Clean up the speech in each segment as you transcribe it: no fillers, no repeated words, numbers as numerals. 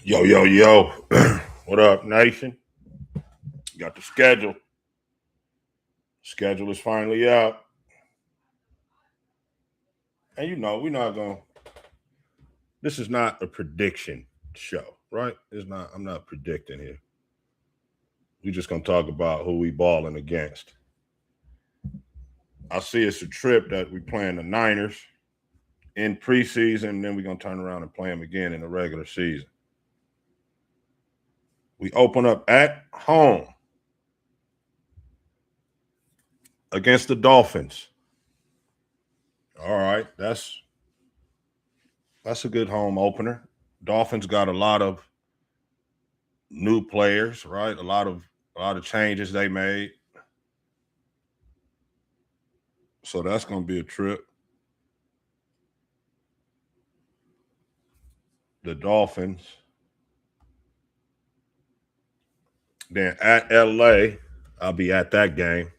Yo, yo, yo. What up, nation? Got the schedule. Schedule is finally out. And we're not going to, this is not a prediction show, right? I'm not predicting here. We're just going to talk about who we balling against. I see it's a trip that we playing the Niners in preseason, and then we're going to turn around and play them again in the regular season. We open up at home against the Dolphins. All right, that's a good home opener. Dolphins got a lot of new players, right? A lot of changes they made. So that's going to be a trip. The Dolphins. Then at LA, I'll be at that game.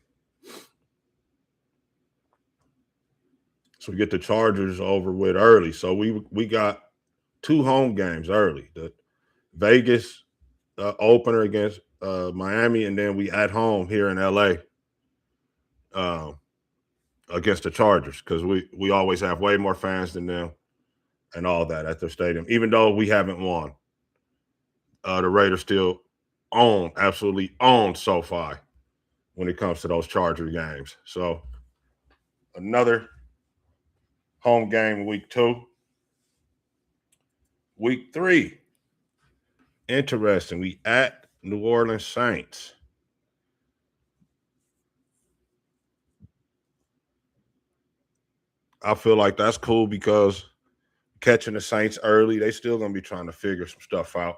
So we get the Chargers over with early. So we got two home games early. The Vegas opener against Miami, and then we at home here in LA against the Chargers because we always have way more fans than them and all that at their stadium. Even though we haven't won, the Raiders still absolutely own SoFi when it comes to those Charger games. So another home game week 2. Week 3. Interesting. We at New Orleans Saints. I feel like that's cool because catching the Saints early, they still gonna be trying to figure some stuff out.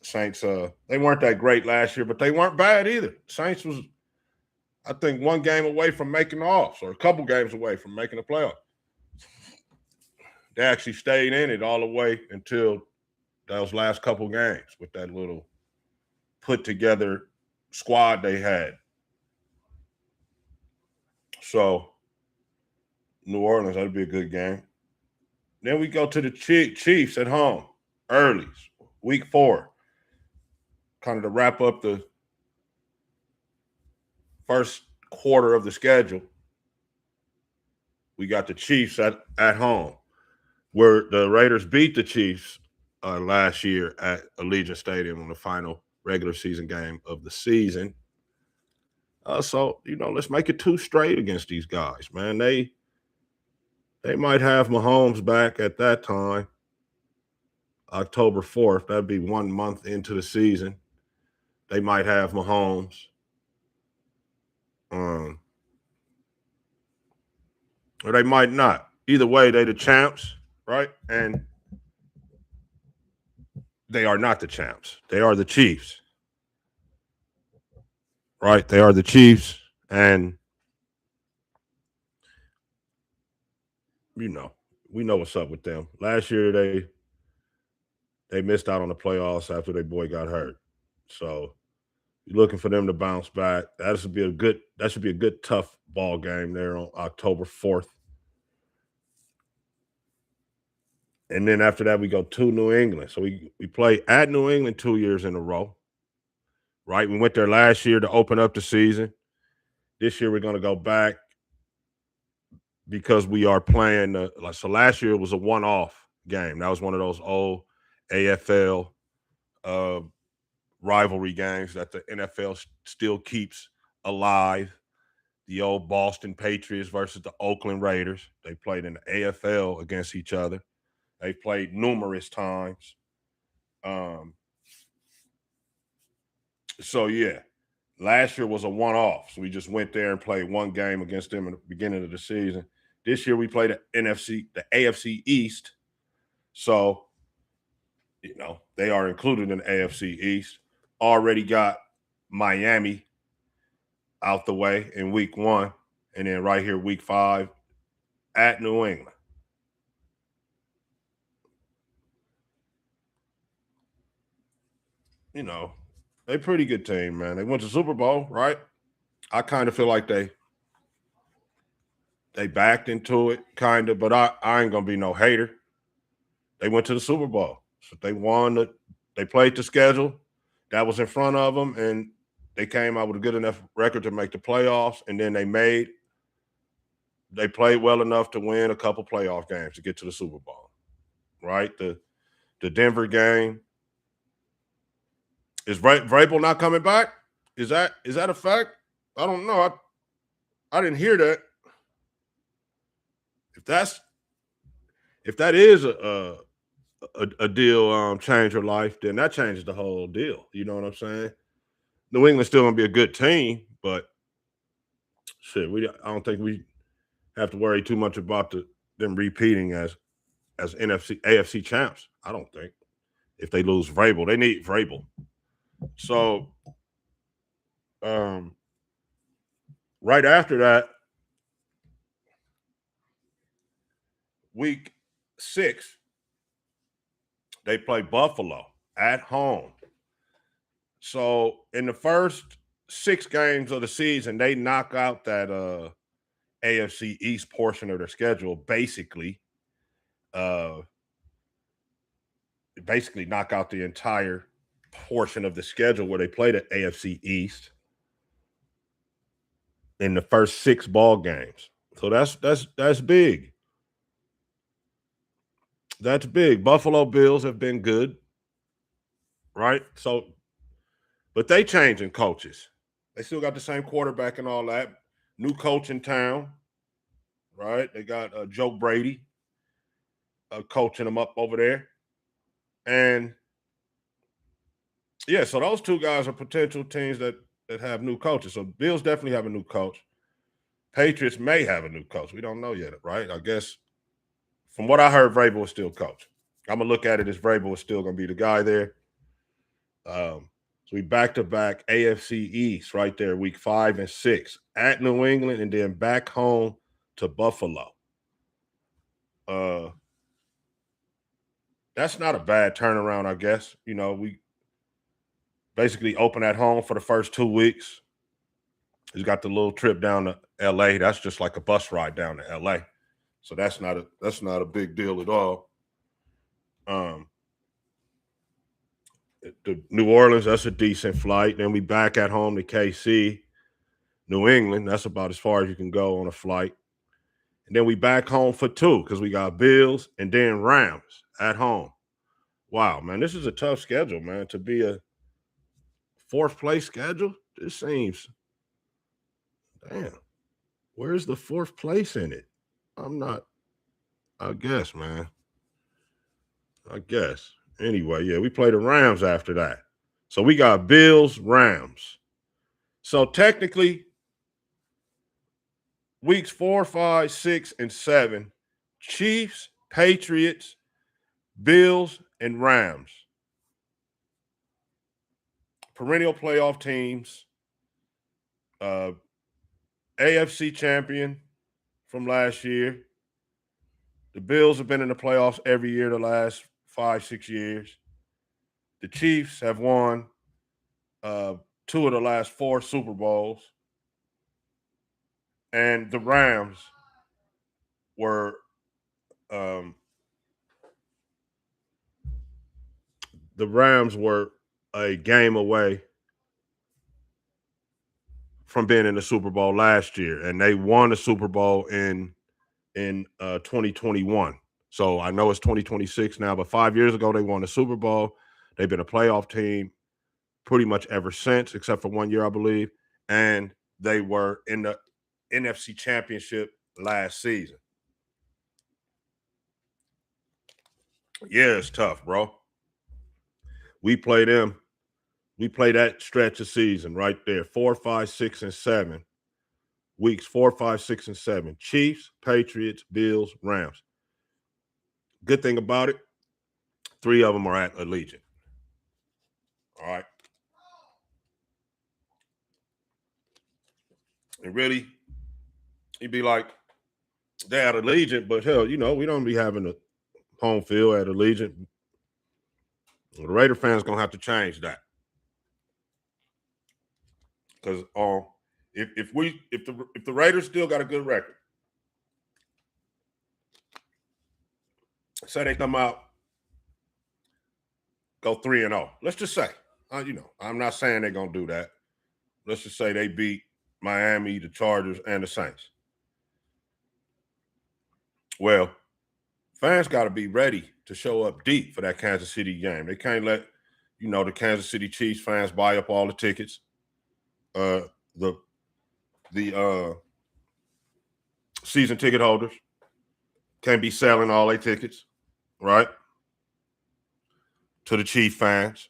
Saints, they weren't that great last year, but they weren't bad either. Saints was, I think, one game away from making the offs, or a couple games away from making the playoffs. They actually stayed in it all the way until those last couple games with that little put together squad they had. So New Orleans, that'd be a good game. Then we go to the Chiefs at home early, week 4, kind of to wrap up the first quarter of the schedule. We got the Chiefs at home, where the Raiders beat the Chiefs last year at Allegiant Stadium on the final regular season game of the season. So let's make it 2 straight against these guys, man. They might have Mahomes back at that time, October 4th. That'd be 1 month into the season. They might have Mahomes. Or they might not. Either way, they the champs, right? And they are not the champs. They are the Chiefs. Right? They are the Chiefs. And we know what's up with them. Last year they missed out on the playoffs after their boy got hurt. So you're looking for them to bounce back. That should be a good tough ball game there on October 4th. And then after that, we go to New England. So we play at New England 2 years in a row. Right? We went there last year to open up the season. This year we're going to go back because we are playing. So last year it was a one-off game. That was one of those old AFL rivalry games that the NFL still keeps alive. The old Boston Patriots versus the Oakland Raiders. They played in the AFL against each other. They played numerous times. So yeah, last year was a one-off. So we just went there and played one game against them in the beginning of the season. This year we played the AFC East. So, they are included in the AFC East. Already got Miami out the way in week 1. And then right here, week 5, at New England. They pretty good team, man. They went to Super Bowl, right? I kind of feel like they backed into it, kind of, but I ain't gonna be no hater. They went to the Super Bowl. So they played the schedule that was in front of them, and they came out with a good enough record to make the playoffs. And then they played well enough to win a couple playoff games to get to the Super Bowl. Right? The Denver game. Is Vrabel not coming back? Is that a fact? I don't know. I didn't hear that. If that is a deal change your life, then that changes the whole deal. You know what I'm saying? New England's still gonna be a good team, but shit, I don't think we have to worry too much about them repeating as AFC champs. I don't think if they lose Vrabel, they need Vrabel. So, right after that, week 6, they play Buffalo at home. So in the first 6 games of the season, they knock out that AFC East portion of their schedule, basically knock out the entire portion of the schedule where they play the AFC East in the first 6 ball games. So that's big. That's big. Buffalo Bills have been good, right? So, but they changing coaches. They still got the same quarterback and all that. New coach in town, right? They got Joe Brady coaching them up over there. And yeah, so those 2 guys are potential teams that have new coaches. So Bills definitely have a new coach. Patriots may have a new coach. We don't know yet, right? I guess from what I heard, Vrabel is still coach. I'm going to look at it as Vrabel is still going to be the guy there. So we back-to-back AFC East right there, week 5 and 6 at New England, and then back home to Buffalo. That's not a bad turnaround, I guess. You know, we basically open at home for the first 2 weeks. He's got the little trip down to LA. That's just like a bus ride down to LA. So that's not a big deal at all. The New Orleans, that's a decent flight. Then we back at home to KC. New England, that's about as far as you can go on a flight. And then we back home for 2 because we got Bills and then Rams at home. Wow, man, this is a tough schedule, man. To be a 4th place schedule, this seems, damn, where's the 4th place in it? I guess, man. I guess. Anyway, yeah, we play the Rams after that. So we got Bills, Rams. So technically, weeks 4, 5, 6, and 7, Chiefs, Patriots, Bills, and Rams. Perennial playoff teams. AFC champion from last year. The Bills have been in the playoffs every year the last 5, 6 years. The Chiefs have won 2 of the last 4 Super Bowls. And the Rams were a game away from being in the Super Bowl last year, and they won the Super Bowl in 2021. So I know it's 2026 now, but 5 years ago they won the Super Bowl. They've been a playoff team pretty much ever since, except for 1 year, I believe. And they were in the NFC Championship last season. Yeah, it's tough, bro. We play them. We play that stretch of season right there, 4, 5, 6, and 7. Weeks 4, 5, 6, and 7. Chiefs, Patriots, Bills, Rams. Good thing about it, 3 of them are at Allegiant. All right. And really, you'd be like, they're at Allegiant, but hell, you know, we don't be having a home field at Allegiant. The Raider fans gonna have to change that. Because if the Raiders still got a good record, say they come out go 3-0. Let's just say, I'm not saying they're gonna do that. Let's just say they beat Miami, the Chargers, and the Saints. Well, fans got to be ready to show up deep for that Kansas City game. They can't let, the Kansas City Chiefs fans buy up all the tickets. The season ticket holders can't be selling all their tickets, right? To the Chief fans.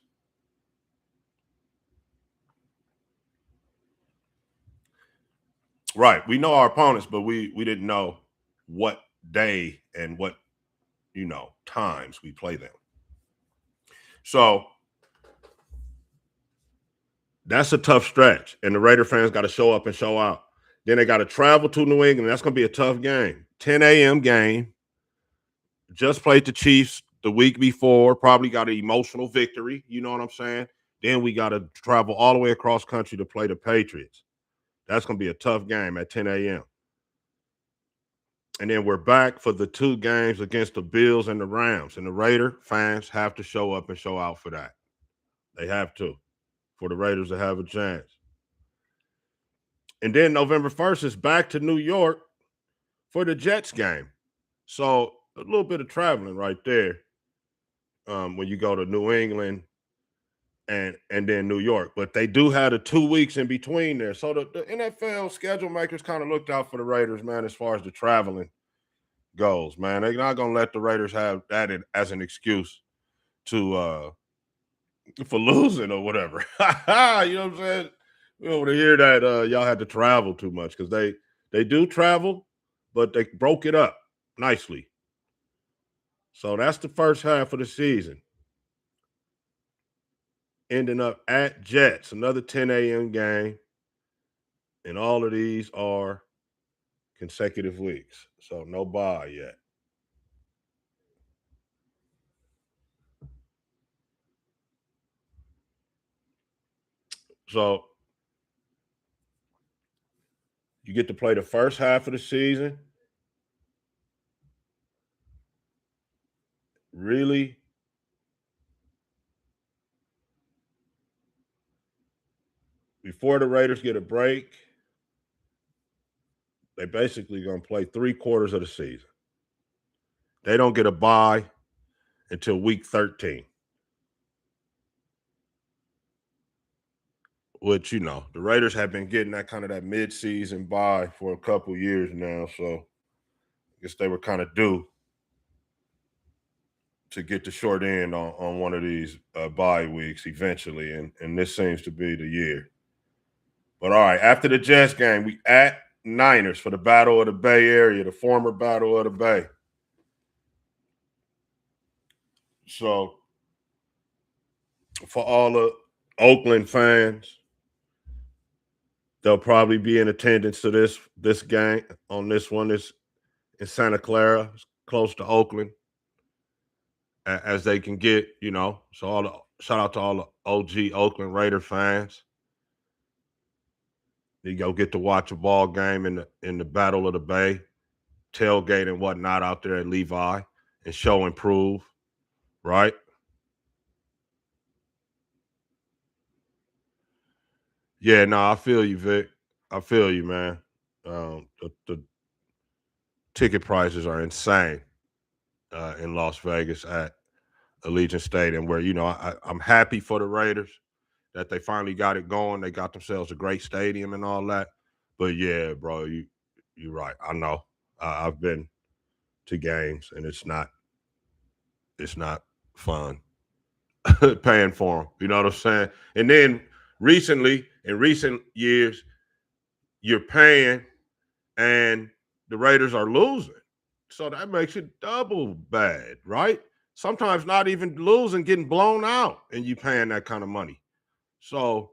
Right. We know our opponents, but we didn't know what day and what, times we play them. So that's a tough stretch. And the Raider fans got to show up and show out. Then they got to travel to New England. That's going to be a tough game. 10 a.m. game. Just played the Chiefs the week before. Probably got an emotional victory. You know what I'm saying? Then we got to travel all the way across country to play the Patriots. That's going to be a tough game at 10 a.m. And then we're back for the 2 games against the Bills and the Rams. And the Raider fans have to show up and show out for that. They have to, for the Raiders to have a chance. And then November 1st is back to New York for the Jets game. So a little bit of traveling right there when you go to New England and then New York. But they do have the 2 weeks in between there. So the NFL schedule makers kind of looked out for the Raiders, man, as far as the traveling goes, man. They're not going to let the Raiders have that as an excuse to for losing or whatever. You know what I'm saying? We don't want to hear that y'all had to travel too much because they do travel, but they broke it up nicely. So that's the first half of the season. Ending up at Jets, another 10 a.m. game. And all of these are consecutive weeks. So no bye yet. So you get to play the first half of the season. Really? Before the Raiders get a break, they basically going to play 3/4 of the season. They don't get a bye until week 13. Which, the Raiders have been getting that kind of that mid-season bye for a couple years now. So I guess they were kind of due to get the short end on one of these bye weeks eventually. And this seems to be the year. But all right, after the Jets game, we at Niners for the Battle of the Bay Area, the former Battle of the Bay. So for all the Oakland fans, they'll probably be in attendance to this game on this one. It's in Santa Clara, close to Oakland, as they can get, So shout out to all the OG Oakland Raider fans. You go get to watch a ball game in the Battle of the Bay, tailgate and whatnot out there at Levi, and show and prove, right? Yeah, no, I feel you, Vic. I feel you, man. The ticket prices are insane in Las Vegas at Allegiant Stadium, where I'm happy for the Raiders that they finally got it going. They got themselves a great stadium and all that. But yeah, bro, you're right. I know. I've been to games, and it's not fun paying for them. You know what I'm saying? And then in recent years, you're paying, and the Raiders are losing. So that makes it double bad, right? Sometimes not even losing, getting blown out, and you paying that kind of money. So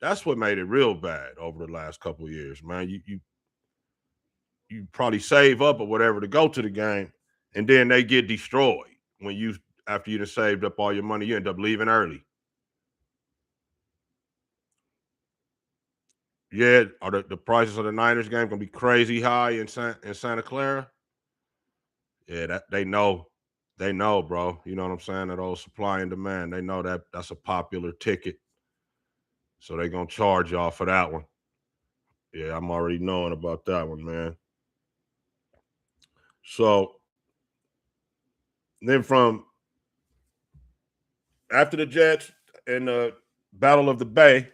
that's what made it real bad over the last couple of years, man. You probably save up or whatever to go to the game, and then they get destroyed when you after you've saved up all your money, you end up leaving early. Yeah, are the prices of the Niners game gonna be crazy high in Santa Clara? Yeah, that they know They know, bro. You know what I'm saying? That old supply and demand. They know that that's a popular ticket. So they're gonna charge y'all for that one. Yeah, I'm already knowing about that one, man. So then from after the Jets and the Battle of the Bay,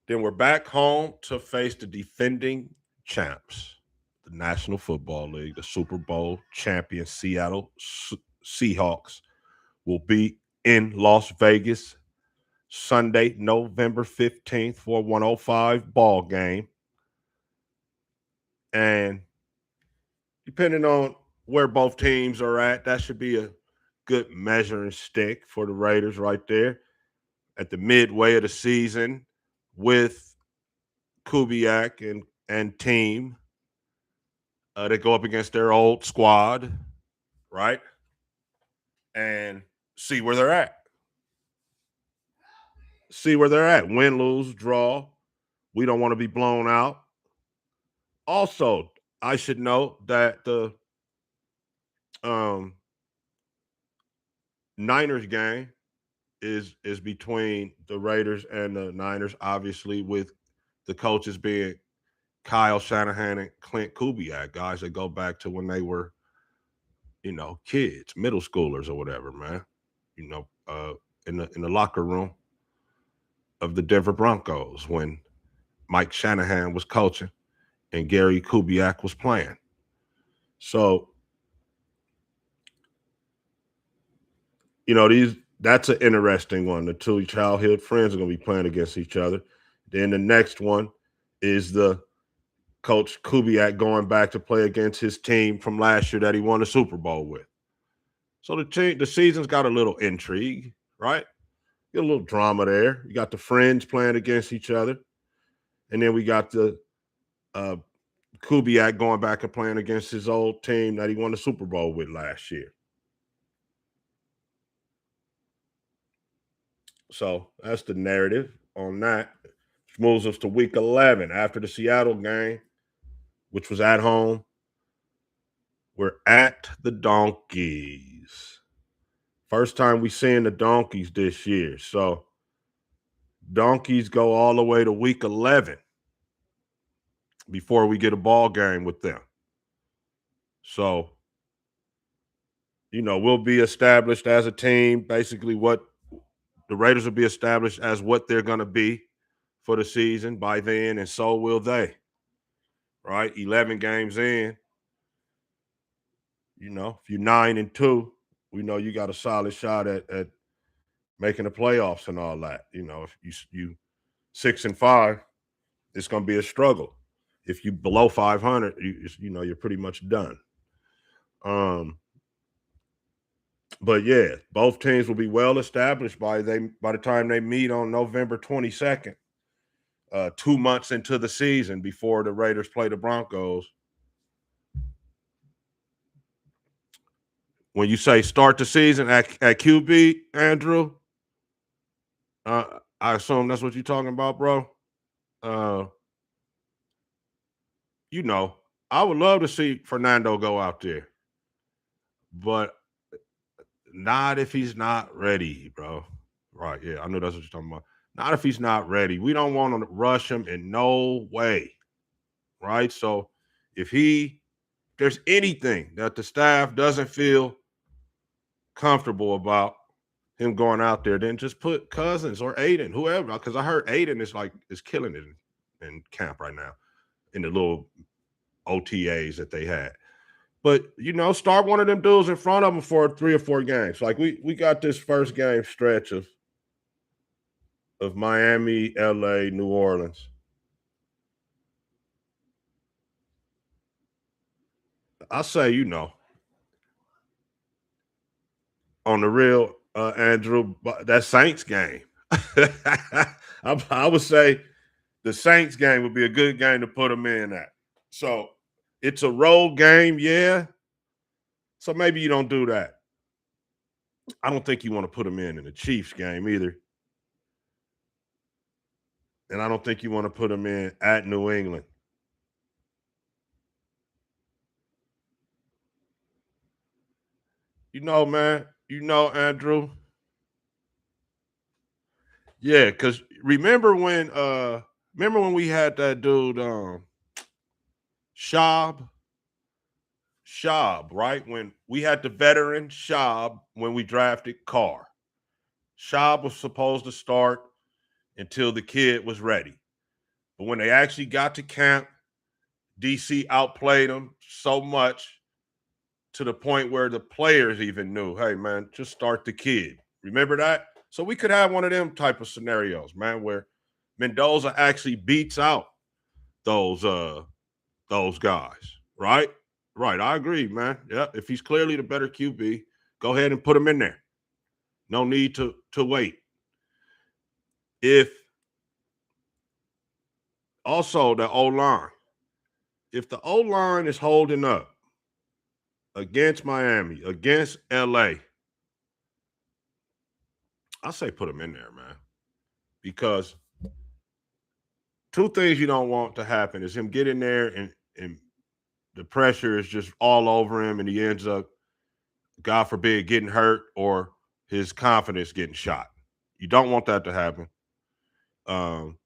then we're back home to face the defending champs, the National Football League, the Super Bowl champion Seattle Seahawks will be in Las Vegas Sunday, November 15th for a 105 ball game. And depending on where both teams are at, that should be a good measuring stick for the Raiders right there at the midway of the season with Kubiak and team. They go up against their old squad, right? And see where they're at. See where they're at. Win, lose, draw. We don't want to be blown out. Also, I should note that the um, Niners game is between the Raiders and the Niners, obviously, with the coaches being Kyle Shanahan and Clint Kubiak, guys that go back to when they were, kids, middle schoolers or whatever, man. In the locker room of the Denver Broncos when Mike Shanahan was coaching and Gary Kubiak was playing. So, that's an interesting one. The two childhood friends are going to be playing against each other. Then the next one is the Coach Kubiak going back to play against his team from last year that he won the Super Bowl with. So the season's got a little intrigue, right? Get a little drama there. You got the friends playing against each other, and then we got the Kubiak going back and playing against his old team that he won the Super Bowl with last year. So that's the narrative on that. Which moves us to week 11 after the Seattle game, which was at home. We're at the Donkeys. First time we seeing the Donkeys this year. So Donkeys go all the way to week 11 before we get a ball game with them. So, we'll be established as a team, basically what the Raiders will be established as what they're going to be for the season by then, and so will they. Right? 11 games in. If you're 9-2, we know you got a solid shot at making the playoffs and all that. If you 6-5, it's going to be a struggle. If you below 500, you're pretty much done. But yeah, both teams will be well established by the time they meet on November 22nd, 2 months into the season before the Raiders play the Broncos. When you say start the season at QB, Andrew, I assume that's what you're talking about, bro. Uh, I would love to see Fernando go out there, but not if he's not ready, bro. Right? Yeah, I know that's what you're talking about. Not if he's not ready. We don't want to rush him in no way, right? So if there's anything that the staff doesn't feel comfortable about him going out there, then just put Cousins or Aiden, whoever. Because I heard Aiden is killing it in camp right now in the little OTAs that they had. But start one of them dudes in front of them for 3 or 4 games. Like we got this first game stretch of Miami, LA, New Orleans. I say, on the real, Andrew, that Saints game. I would say the Saints game would be a good game to put them in at. So it's a road game, yeah. So maybe you don't do that. I don't think you want to put them in the Chiefs game either. And I don't think you want to put them in at New England. Man, Andrew. Yeah, because remember when we had that dude Shab, right? When we had the veteran Shab when we drafted Carr. Shab was supposed to start until the kid was ready. But when they actually got to camp, DC outplayed them so much to the point where the players even knew, hey man, just start the kid. Remember that? So we could have one of them type of scenarios, man, where Mendoza actually beats out those guys, right? Right. I agree, man. Yeah. If he's clearly the better QB, go ahead and put him in there. No need to wait. If also the O line, if the O line is holding up against Miami, against LA, I say put him in there, man. Because two things you don't want to happen is him get in there and the pressure is just all over him and he ends up, God forbid, getting hurt or his confidence getting shot. You don't want that to happen. Um,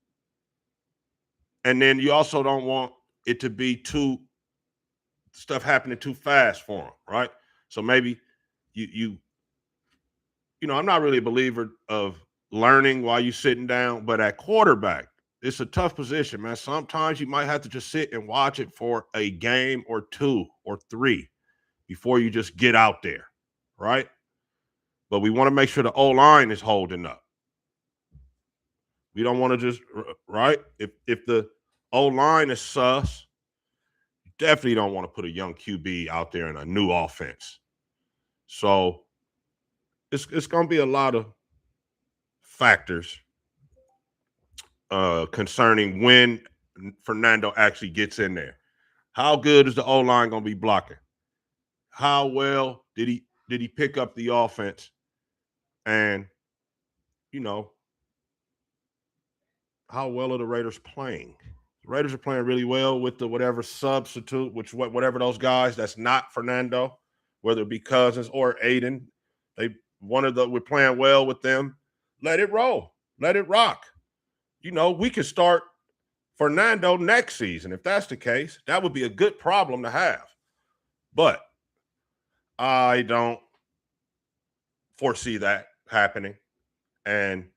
and then you also don't want it to be too stuff happening too fast for him, right? So maybe I'm not really a believer of learning while you're sitting down, but at quarterback, it's a tough position, man. Sometimes you might have to just sit and watch it for a game or two or three before you just get out there, right? But we want to make sure the O line is holding up. We don't want to just right. If the O line is sus, you definitely don't want to put a young QB out there in a new offense. So it's going to be a lot of factors concerning when Fernando actually gets in there. How good is the O line going to be blocking? How well did he pick up the offense? And you know, how well are the Raiders playing? The Raiders are playing really well with the whatever substitute, whatever those guys that's not Fernando, whether it be Cousins or Aiden. We're playing well with them. Let it roll. Let it rock. We could start Fernando next season. If that's the case, that would be a good problem to have. But I don't foresee that happening. And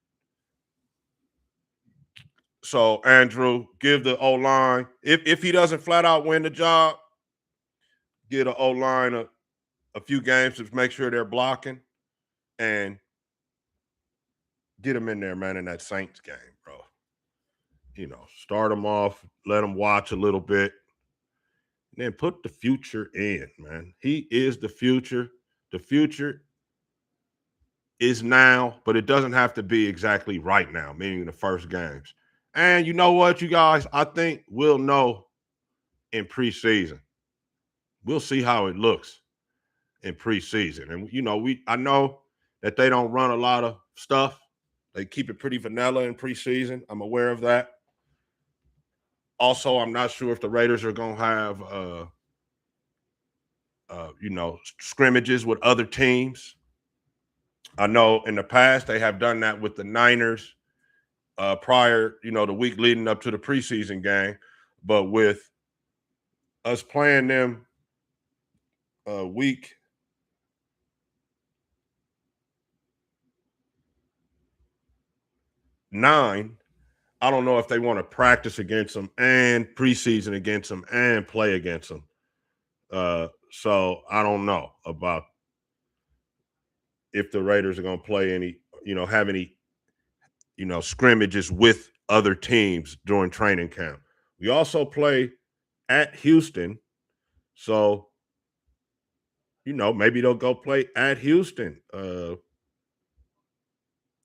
so, Andrew, give the O line, if he doesn't flat out win the job, get an O line a few games to make sure they're blocking and get them in there, man, in that Saints game, bro. Start them off, let them watch a little bit, and then put the future in, man. He is the future. The future is now, but it doesn't have to be exactly right now, meaning the first games. And you know what, you guys? I think we'll know in preseason. We'll see how it looks in preseason. And I know that they don't run a lot of stuff. They keep it pretty vanilla in preseason. I'm aware of that. Also, I'm not sure if the Raiders are going to have scrimmages with other teams. I know in the past they have done that with the Niners prior, the week leading up to the preseason game. But with us playing them week 9, I don't know if they want to practice against them and preseason against them and play against them. So I don't know about if the Raiders are going to play any, have any, scrimmages with other teams during training camp. We also play at Houston. So, maybe they'll go play at Houston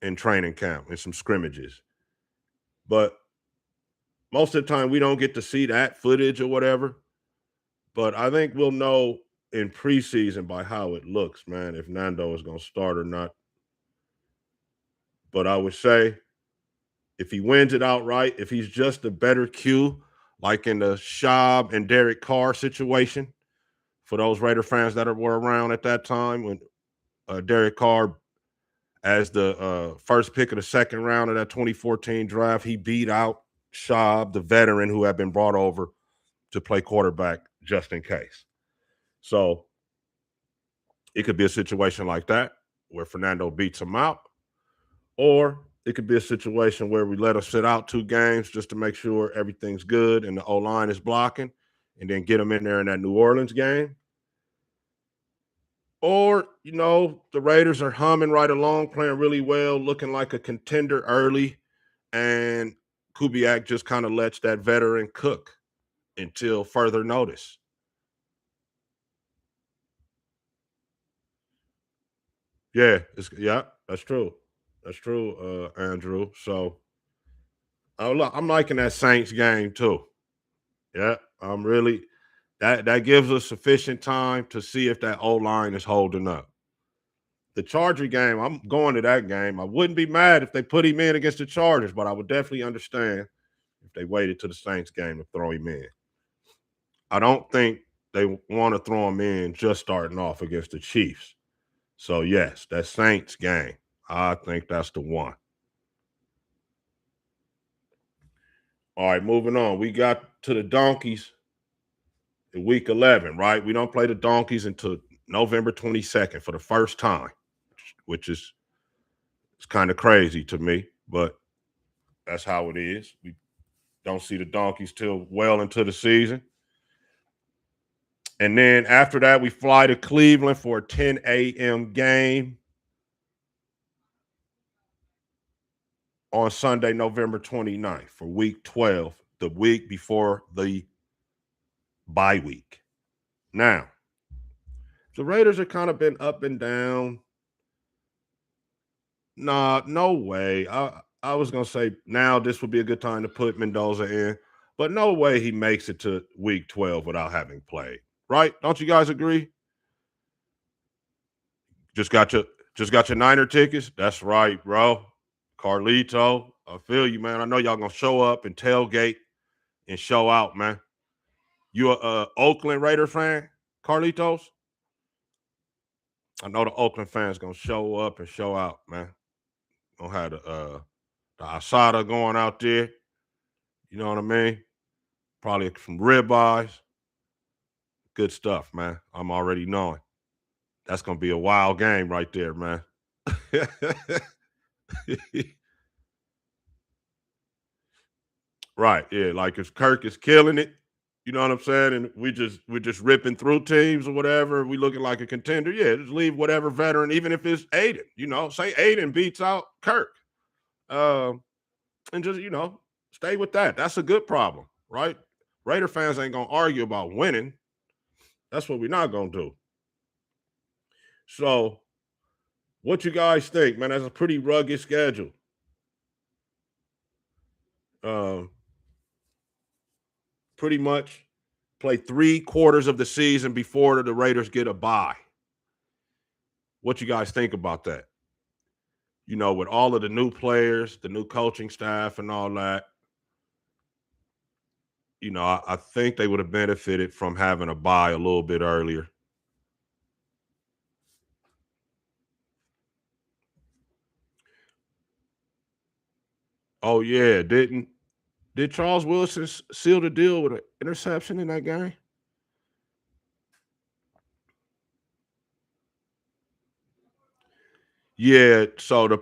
in training camp in some scrimmages. But most of the time we don't get to see that footage or whatever. But I think we'll know in preseason by how it looks, man, if Nando is going to start or not. But I would say if he wins it outright, if he's just a better Q, like in the Schaub and Derek Carr situation, for those Raider fans that were around at that time when Derek Carr as the first pick of the second round of that 2014 draft. He beat out Schaub, the veteran who had been brought over to play quarterback just in case. So it could be a situation like that where Fernando beats him out, or it could be a situation where we let him sit out 2 games just to make sure everything's good and the O-line is blocking, and then get him in there in that New Orleans game. Or, the Raiders are humming right along, playing really well, looking like a contender early, and Kubiak just kind of lets that veteran cook until further notice. Yeah, that's true. That's true, Andrew. So I'm liking that Saints game too. Yeah, I'm really that gives us sufficient time to see if that O line is holding up. The Charger game, I'm going to that game. I wouldn't be mad if they put him in against the Chargers, but I would definitely understand if they waited to the Saints game to throw him in. I don't think they want to throw him in just starting off against the Chiefs. So yes, that Saints game, I think that's the one. All right, moving on. We got to the Donkeys in week 11, right? We don't play the Donkeys until November 22nd for the first time, which is it's kind of crazy to me, but that's how it is. We don't see the Donkeys till well into the season. And then after that, we fly to Cleveland for a 10 a.m. game on Sunday, November 29th for week 12, the week before the bye week. Now, the Raiders have kind of been up and down. Nah, no way. I was going to say now this would be a good time to put Mendoza in, but no way he makes it to week 12 without having played. Right? Don't you guys agree? Just got your Niner tickets? That's right, bro. Carlito, I feel you, man. I know y'all gonna show up and tailgate and show out, man. You a Oakland Raider fan, Carlitos? I know the Oakland fans gonna show up and show out, man. Gonna have the asada going out there. You know what I mean? Probably some ribeyes. Good stuff, man. I'm already knowing. That's gonna be a wild game right there, man. Right, yeah. Like if Kirk is killing it, you know what I'm saying, and we're just ripping through teams or whatever, we looking like a contender. Yeah, just leave whatever veteran, even if it's Aiden. Say Aiden beats out Kirk, and just stay with that. That's a good problem, right? Raider fans ain't gonna argue about winning. That's what we're not gonna do. So, what you guys think, man? That's a pretty rugged schedule. Um, Pretty much play 3/4 of the season before the Raiders get a bye. What you guys think about that? With all of the new players, the new coaching staff, and all that, I think they would have benefited from having a bye a little bit earlier. Oh yeah, did Charles Wilson seal the deal with an interception in that game? Yeah, so the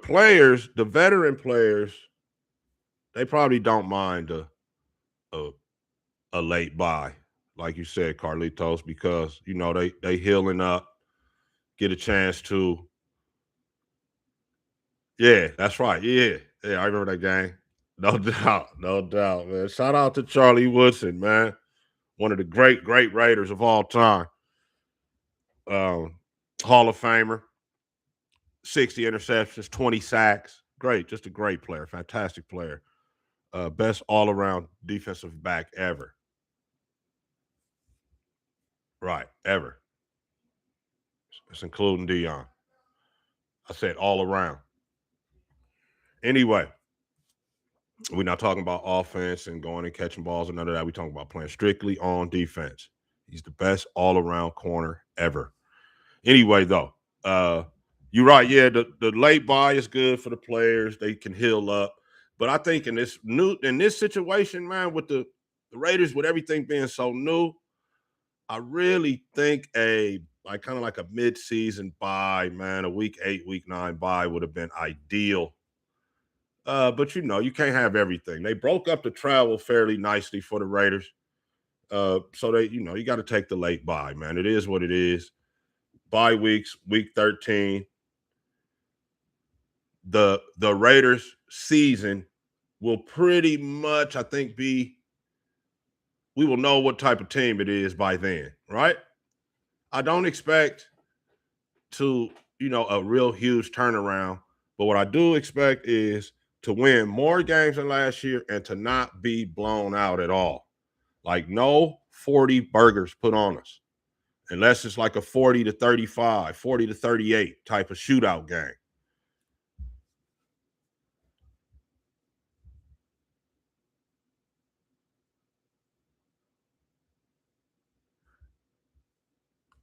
veteran players, they probably don't mind a, a late bye, like you said, Carlitos, because they healing up, get a chance to. Yeah, that's right. Yeah, yeah, I remember that game. No doubt, no doubt, man. Shout out to Charlie Woodson, man, one of the great Raiders of all time. Um, Hall of Famer, 60 interceptions, 20 sacks. Great, just a great player, fantastic player. Best all around defensive back ever. Right, ever. It's including Dion. I said all around. Anyway, we're not talking about offense and going and catching balls and none of that. We're talking about playing strictly on defense. He's the best all around corner ever. Anyway, though, You're right. Yeah, the late buy is good for the players. They can heal up. But I think in this situation, man, with the Raiders, with everything being so new, I really think a like kind of like a mid-season buy, man, a week 8, week 9 buy would have been ideal. But you can't have everything. They broke up the travel fairly nicely for the Raiders. So you got to take the late buy, man. It is what it is. Bye weeks, week 13. The Raiders season will pretty much, I think, we will know what type of team it is by then, right? I don't expect to, a real huge turnaround, but what I do expect is to win more games than last year and to not be blown out at all. Like no 40 burgers put on us, unless it's like a 40-35, 40-38 type of shootout game.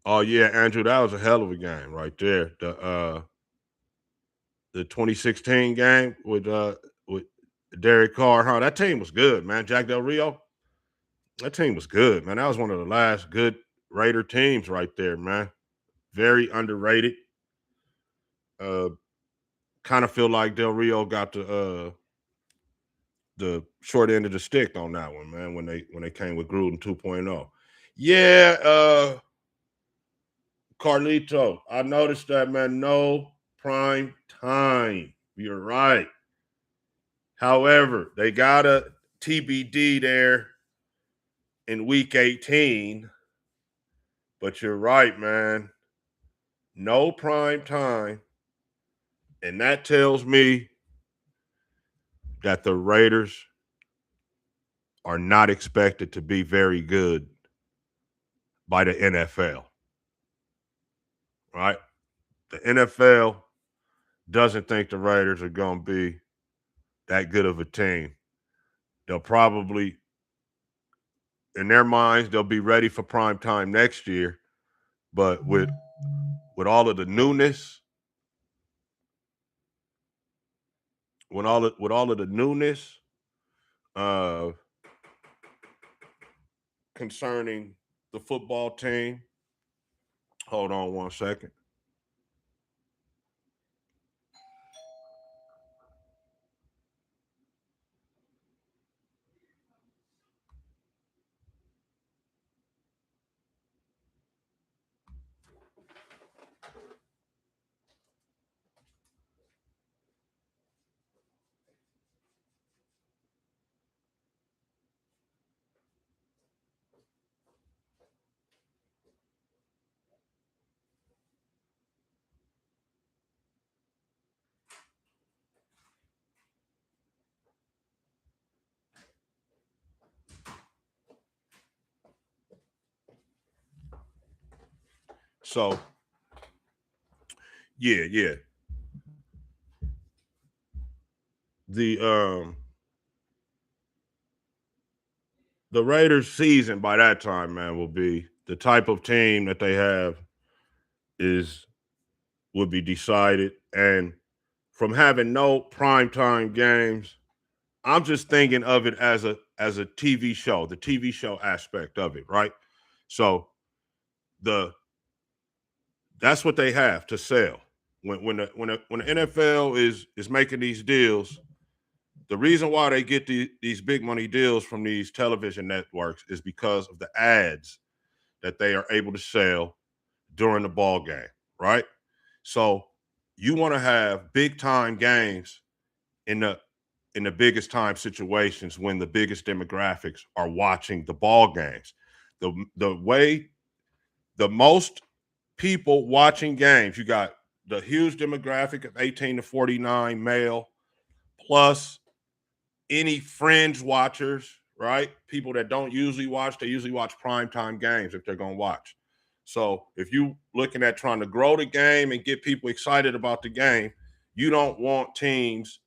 Oh yeah, Andrew, that was a hell of a game right there. The 2016 game with Derek Carr, huh? That team was good, man. Jack Del Rio, that team was good, man. That was one of the last good Raider teams right there, man. Very underrated. Uh, kind of feel like Del Rio got the short end of the stick on that one, man. When they came with Gruden 2.0. Yeah, Carlito, I noticed that, man. No prime time. You're right. However, they got a TBD there in week 18. But you're right, man. No prime time. And that tells me that the Raiders are not expected to be very good by the NFL, right? The NFL doesn't think the Raiders are going to be that good of a team. They'll probably, in their minds, they'll be ready for prime time next year. But with all of the newness, with all of the newness uh, concerning the football team, hold on one second. So, yeah. The the Raiders season by that time, man, will be the type of team that they have is would be decided. And from having no primetime games, I'm just thinking of it as a TV show, the TV show aspect of it, right? So the that's what they have to sell. When the NFL is making these deals, the reason why they get these big money deals from these television networks is because of the ads that they are able to sell during the ball game, right? So you want to have big time games in the biggest time situations when the biggest demographics are watching the ball games. The way the most people watching games, you got the huge demographic of 18 to 49 male plus any fringe watchers, right? People that don't usually watch, they usually watch primetime games if they're going to watch. So if you looking at trying to grow the game and get people excited about the game, you don't want teams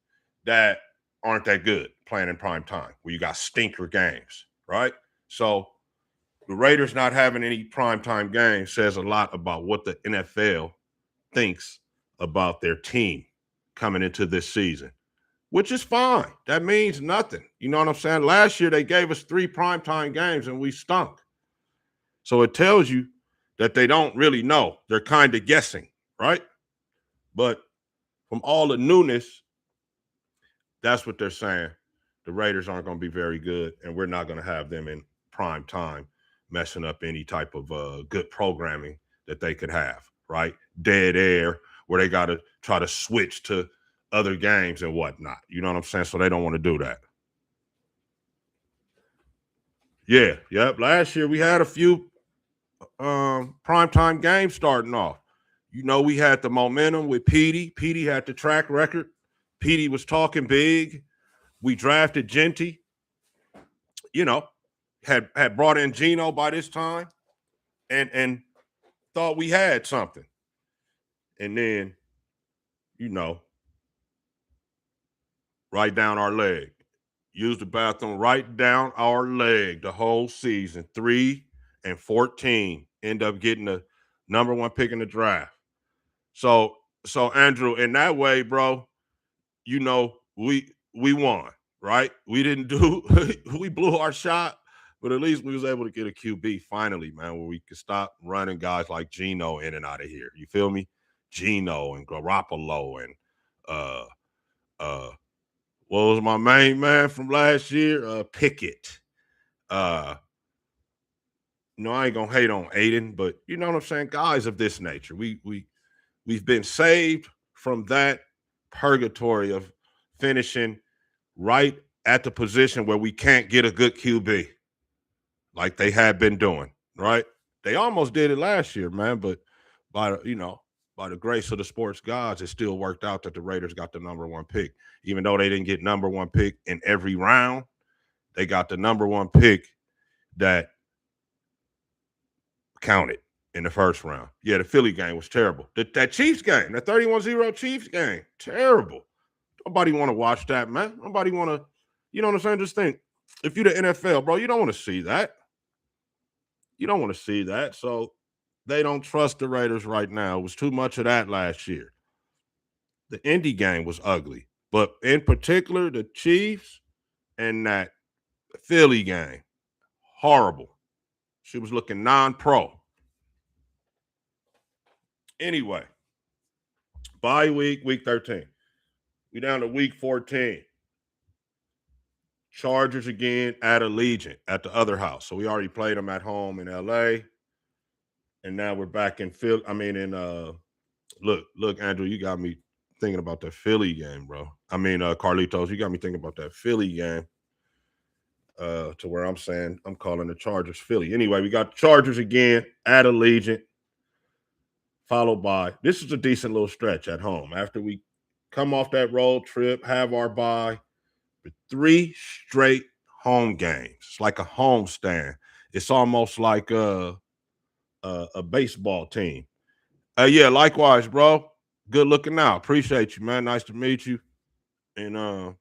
that aren't that good playing in prime time where you got stinker games, right? So the Raiders not having any primetime games says a lot about what the NFL thinks about their team coming into this season, which is fine. That means nothing. You know what I'm saying? Last year, they gave us 3 primetime games and we stunk. So it tells you that they don't really know. They're kind of guessing, right? But from all the newness, that's what they're saying. The Raiders aren't going to be very good, and we're not going to have them in prime time messing up any type of good programming that they could have, right? Dead air where they got to try to switch to other games and whatnot. You know what I'm saying? So they don't want to do that. Yeah, yep. Last year we had a few primetime games starting off. You know, we had the momentum with Petey. Petey had the track record. Petey was talking big. We drafted Genty. You know, had brought in Geno by this time, and thought we had something. And then, you know, right down our leg. Use the bathroom right down our leg the whole season. 3-14. End up getting the number 1 pick in the draft. So Andrew, in that way, bro, you know, we won, right? We didn't do we blew our shot, but at least we was able to get a QB finally, man, where we could stop running guys like Geno in and out of here. You feel me? Geno and Garoppolo and what was my main man from last year? Pickett. No, I ain't gonna hate on Aiden, but you know what I'm saying? Guys of this nature. We've been saved from that purgatory of finishing right at the position where we can't get a good QB like they had been doing, right? They almost did it last year, man, but by the grace of the sports gods, it still worked out that the Raiders got the number 1 pick. Even though they didn't get number 1 pick in every round, they got the number 1 pick that counted in the first round. Yeah, the Philly game was terrible. That Chiefs game, that 31-0 Chiefs game, terrible. Nobody want to watch that, man. Nobody want to, you know what I'm saying? Just think, if you're the NFL, bro, you don't want to see that. You don't want to see that. So they don't trust the Raiders right now. It was too much of that last year. The Indy game was ugly, but in particular, the Chiefs and that Philly game, horrible. She was looking non-pro. Anyway, bye week 13. We down to week 14. Chargers again at Allegiant at the other house. So we already played them at home in LA. And now we're back in Philly. I mean, look, Andrew, you got me thinking about that Philly game, bro. I mean, Carlitos, you got me thinking about that Philly game. To where I'm saying I'm calling the Chargers Philly. Anyway, we got Chargers again at Allegiant, followed by, this is a decent little stretch at home. After we come off that road trip, have our bye, 3 straight home games. It's like a home stand. It's almost like a baseball team. Yeah, likewise, bro. Good looking out. Appreciate you, man. Nice to meet you. And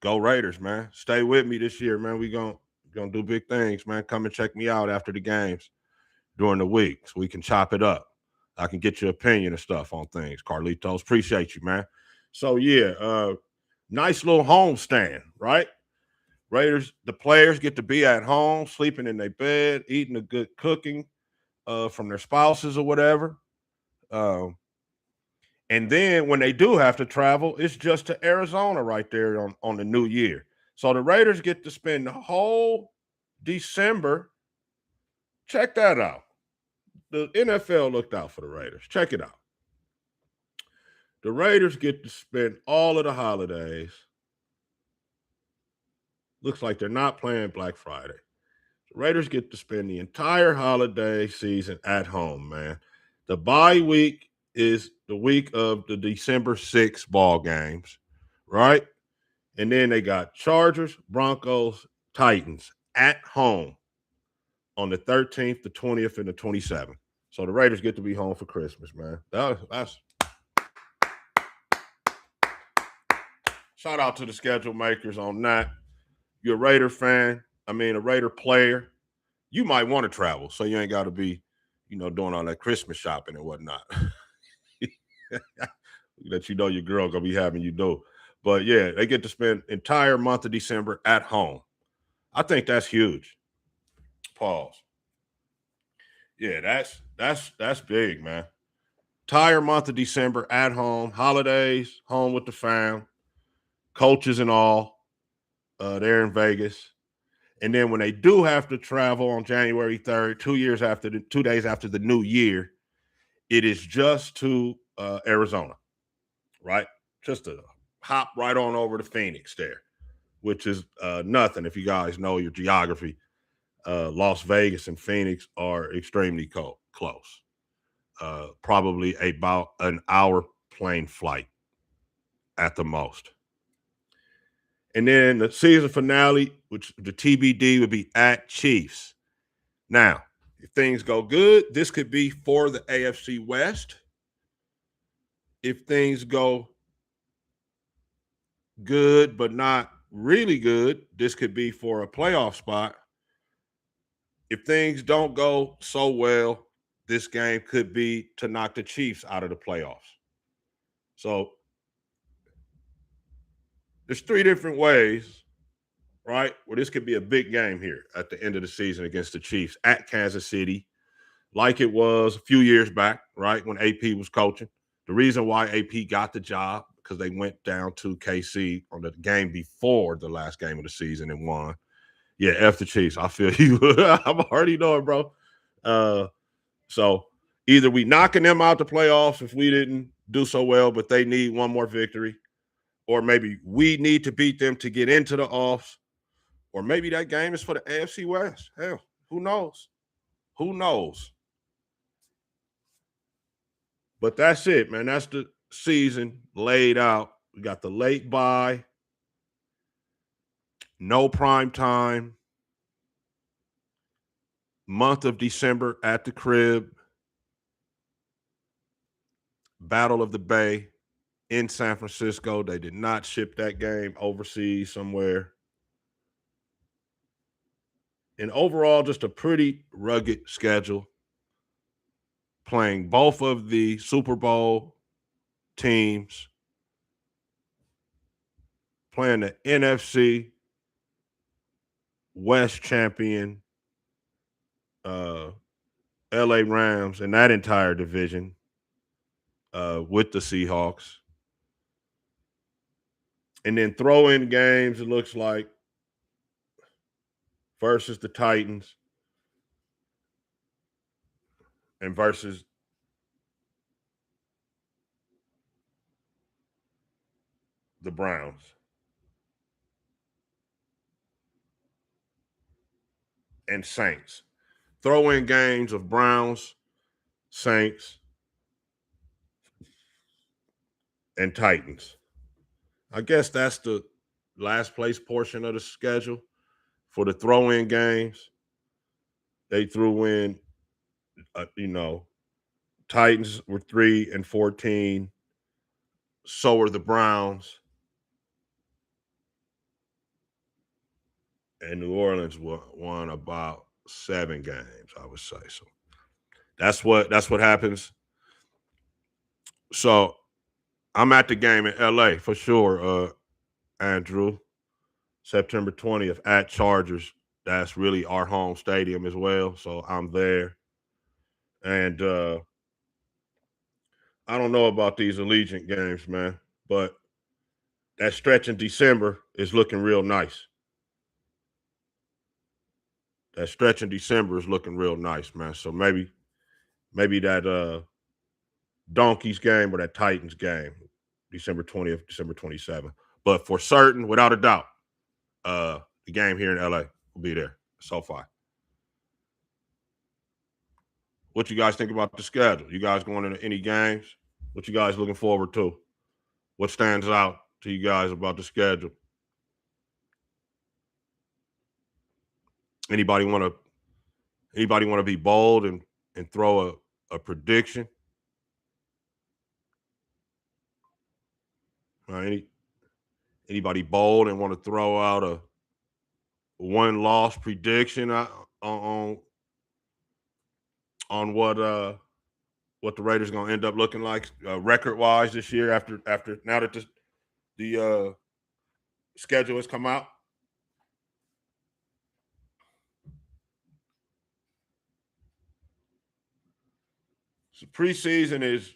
go Raiders, man. Stay with me this year, man. We gonna do big things, man. Come and check me out after the games during the week so we can chop it up. I can get your opinion and stuff on things, Carlitos. Appreciate you, man. So yeah, nice little home stand, right? Raiders, the players get to be at home, sleeping in their bed, eating a good cooking from their spouses or whatever. And then when they do have to travel, it's just to Arizona right there on the new year. So the Raiders get to spend the whole December. Check that out. The NFL looked out for the Raiders. Check it out. The Raiders get to spend all of the holidays. Looks like they're not playing Black Friday. The Raiders get to spend the entire holiday season at home, man. The bye week is the week of the December 6th ball games, right? And then they got Chargers, Broncos, Titans at home on the 13th, the 20th, and the 27th. So the Raiders get to be home for Christmas, man. That's shout out to the schedule makers on that. You're a Raider fan, a Raider player, you might want to travel so you ain't got to be, doing all that Christmas shopping and whatnot. that you know your girl gonna be having you do. But yeah, they get to spend entire month of December at home. I think that's huge. Pause. Yeah, that's big, man. Entire month of December at home, holidays, home with the fam, coaches and all. They're in Vegas. And then when they do have to travel on January 3rd, 2 years after 2 days after the new year, it is just to Arizona, right? Just to hop right on over to Phoenix there, which is nothing if you guys know your geography. Las Vegas and Phoenix are extremely close. Probably about an hour plane flight at the most. And then the season finale, which the TBD would be at Chiefs. Now, if things go good, this could be for the AFC West. If things go good, but not really good, this could be for a playoff spot. If things don't go so well, this game could be to knock the Chiefs out of the playoffs. So there's three different ways, right, where this could be a big game here at the end of the season against the Chiefs at Kansas City, like it was a few years back, right, when AP was coaching. The reason why AP got the job because they went down to KC on the game before the last game of the season and won. Yeah, F the Chiefs. I feel you. I'm already knowing, bro. So either we knocking them out the playoffs if we didn't do so well, but they need one more victory, or maybe we need to beat them to get into the offs, or maybe that game is for the AFC West. Hell, who knows? Who knows? But that's it, man. That's the season laid out. We got the late bye, no prime time, month of December at the crib, Battle of the Bay in San Francisco. They did not ship that game overseas somewhere. And overall, just a pretty rugged schedule. Playing both of the Super Bowl teams, playing the NFC West champion uh, LA Rams in that entire division with the Seahawks. And then throw in games, it looks like, versus the Titans and versus the Browns. And Saints. Throw in games of Browns, Saints, and Titans. I guess that's the last place portion of the schedule for the throw-in games. They threw in, Titans were 3-14. So were the Browns, and New Orleans won about 7 games, I would say. So that's what happens. So I'm at the game in LA for sure, Andrew. September 20th at Chargers. That's really our home stadium as well. So I'm there. And I don't know about these Allegiant games, man, but that stretch in December is looking real nice. That stretch in December is looking real nice, man. So maybe that Donkeys game or that Titans game, December 20th, December 27th. But for certain, without a doubt, the game here in LA will be there. So far. What you guys think about the schedule? You guys going into any games? What you guys looking forward to? What stands out to you guys about the schedule? Anybody want to be bold and throw a prediction? Anybody bold and want to throw out a one loss prediction on what what the Raiders are going to end up looking like record-wise this year after now that the schedule has come out? So preseason is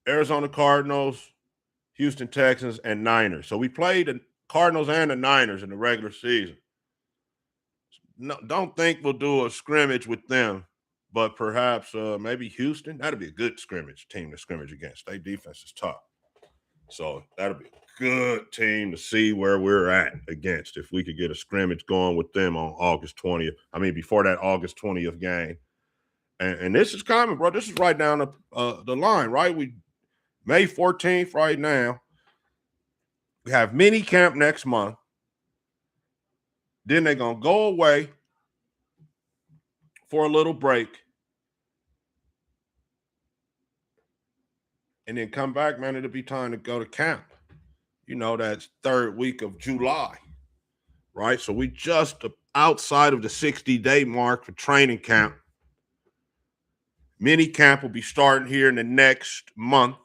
Arizona Cardinals, Houston Texans, and Niners. So we played the Cardinals and the Niners in the regular season. No, don't think we'll do a scrimmage with them, but perhaps maybe Houston. That'd be a good team to scrimmage against. Their defense is tough. So that'll be a good team to see where we're at against if we could get a scrimmage going with them on August 20th. I mean, before that August 20th game. And this is coming, bro. This is right down the line, right? We May 14th right now. We have mini camp next month. Then they're going to go away for a little break. And then come back, man. It'll be time to go to camp. You know, that's third week of July, right? So we just outside of the 60-day mark for training camp. Mini camp will be starting here in the next month.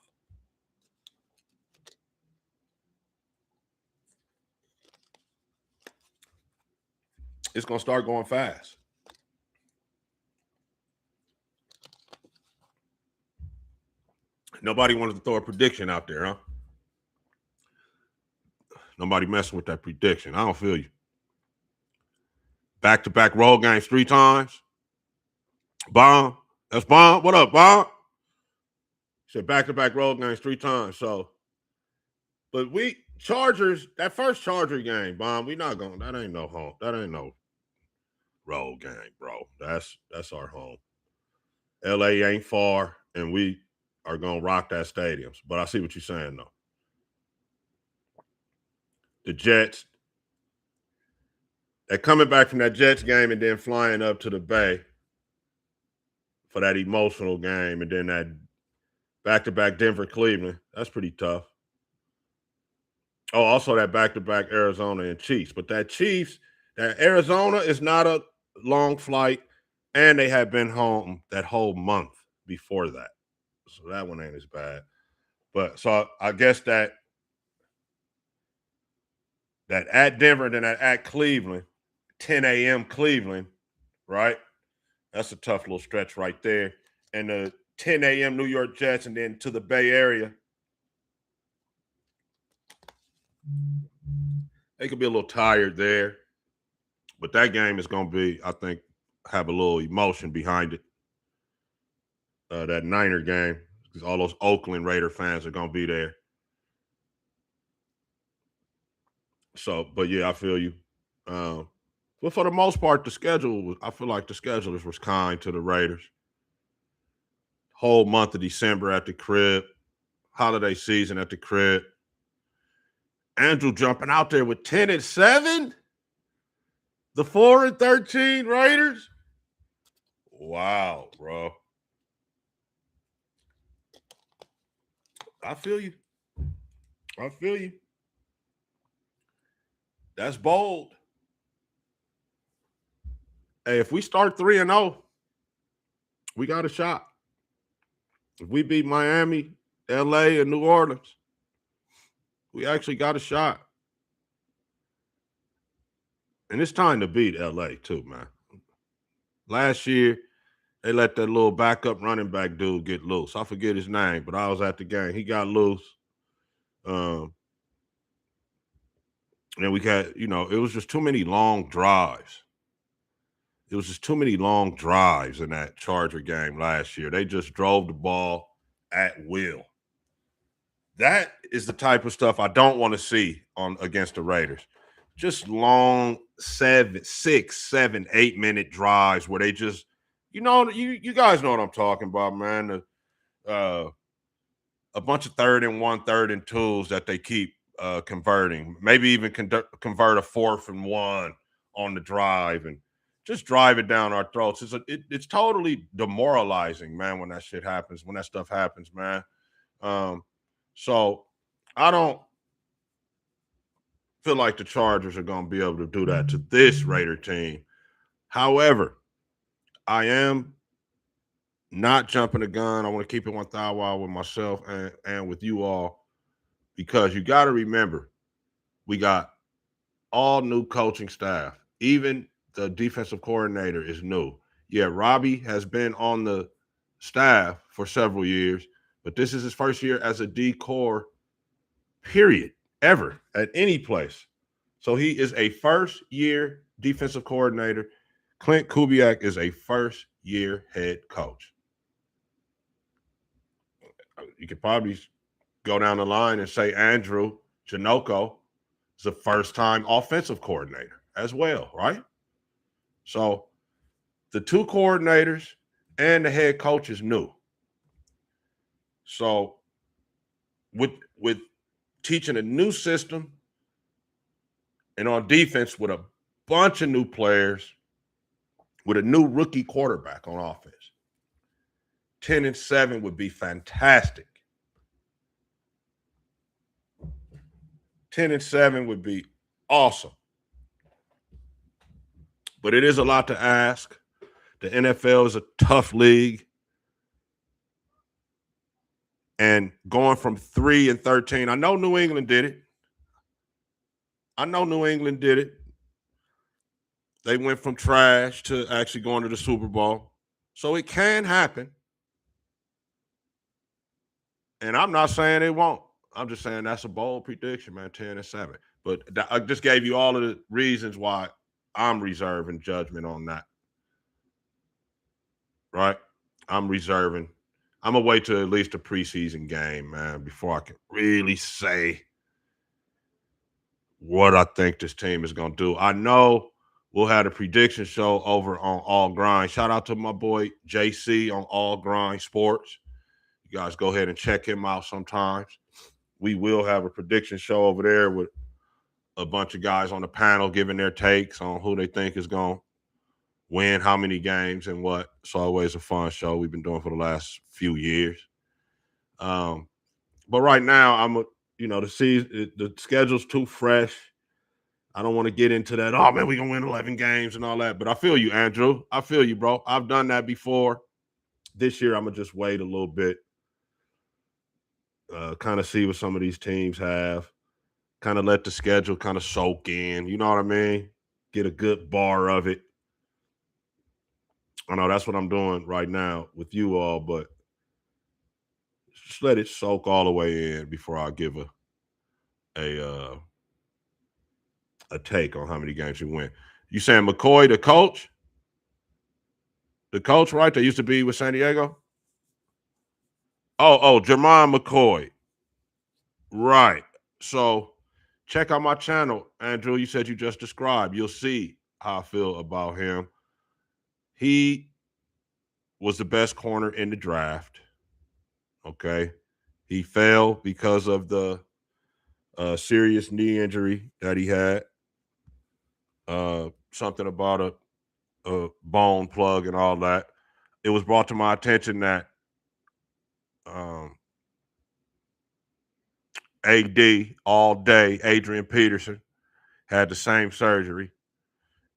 It's going to start going fast. Nobody wanted to throw a prediction out there, huh? Nobody messing with that prediction. I don't feel you. Back-to-back road games 3 times. Bomb. That's Bomb. What up, Bomb? Said back-to-back road games 3 times. So, but Chargers, that first Charger game, Bomb, we not going. That ain't no home. That ain't no road game, bro. That's our home. LA ain't far, and we are gonna rock that stadium. But I see what you're saying, though. The Jets, they're coming back from that Jets game and then flying up to the Bay for that emotional game, and then that back-to-back Denver-Cleveland. That's pretty tough. Oh, also that back-to-back Arizona and Chiefs. But that Arizona is not a long flight, and they have been home that whole month before that. So that one ain't as bad. But so I guess that at Denver and then that at Cleveland, 10 a.m. Cleveland, right? That's a tough little stretch right there. And the 10 a.m. New York Jets and then to the Bay Area. They could be a little tired there. But that game is going to be, I think, have a little emotion behind it. That Niner game, because all those Oakland Raider fans are going to be there. So, but yeah, I feel you. But for the most part, I feel like the schedulers was kind to the Raiders. Whole month of December at the crib, holiday season at the crib. Andrew jumping out there with 10-7. The 4-13 Raiders. Wow, bro. I feel you. That's bold. Hey, if we start 3-0, we got a shot. If we beat Miami, LA, and New Orleans, we actually got a shot. And it's time to beat LA too, man. Last year, they let that little backup running back dude get loose. I forget his name, but I was at the game. He got loose. And we got, it was just too many long drives. It was just too many long drives in that Charger game last year. They just drove the ball at will. That is the type of stuff I don't want to see against the Raiders. Just long 6, 7, 8 minute drives where they just, you guys know what I'm talking about, man. A bunch of 3rd and 1, 3rd and 2s that they keep converting. Maybe even convert a 4th and 1 on the drive and just drive it down our throats. It's totally demoralizing, man, when that shit happens, when that stuff happens, man. So I don't feel like the Chargers are going to be able to do that to this Raider team. However, I am not jumping the gun. I want to keep it 1,000 with myself and with you all, because you got to remember, we got all new coaching staff. Even the defensive coordinator is new. Yeah, Robbie has been on the staff for several years, but this is his first year as a D-core, period, ever, at any place. So he is a first-year defensive coordinator. Clint Kubiak is a first-year head coach. You could probably go down the line and say Andrew Janoko is a first-time offensive coordinator as well, right? So the two coordinators and the head coach is new. So with teaching a new system and on defense with a bunch of new players, with a new rookie quarterback on offense, 10-7 would be fantastic. 10-7 would be awesome. But it is a lot to ask. The NFL is a tough league. And going from 3-13, I know New England did it. They went from trash to actually going to the Super Bowl. So it can happen. And I'm not saying it won't. I'm just saying that's a bold prediction, man, 10-7. But I just gave you all of the reasons why I'm reserving judgment on that. Right? I'm reserving. I'm going to wait till at least a preseason game, man, before I can really say what I think this team is going to do. I know we'll have a prediction show over on All Grind. Shout out to my boy JC on All Grind Sports. You guys go ahead and check him out sometimes. We will have a prediction show over there with a bunch of guys on the panel giving their takes on who they think is going to win how many games and what. It's always a fun show we've been doing for the last few years. But right now, the schedule's too fresh. I don't want to get into that. Oh man, we're gonna win 11 games and all that. But I feel you, Andrew. I feel you, bro. I've done that before. This year, I'm gonna just wait a little bit, kind of see what some of these teams have, kind of let the schedule kind of soak in. You know what I mean? Get a good bar of it. I know that's what I'm doing right now with you all, but just let it soak all the way in before I give a take on how many games you win. You saying McCoy, the coach? The coach, right? That used to be with San Diego? Oh, Jermon McCoy. Right. So check out my channel, Andrew. You said you just described. You'll see how I feel about him. He was the best corner in the draft. Okay. He fell because of the serious knee injury that he had. Something about a bone plug and all that. It was brought to my attention that AD all day, Adrian Peterson, had the same surgery,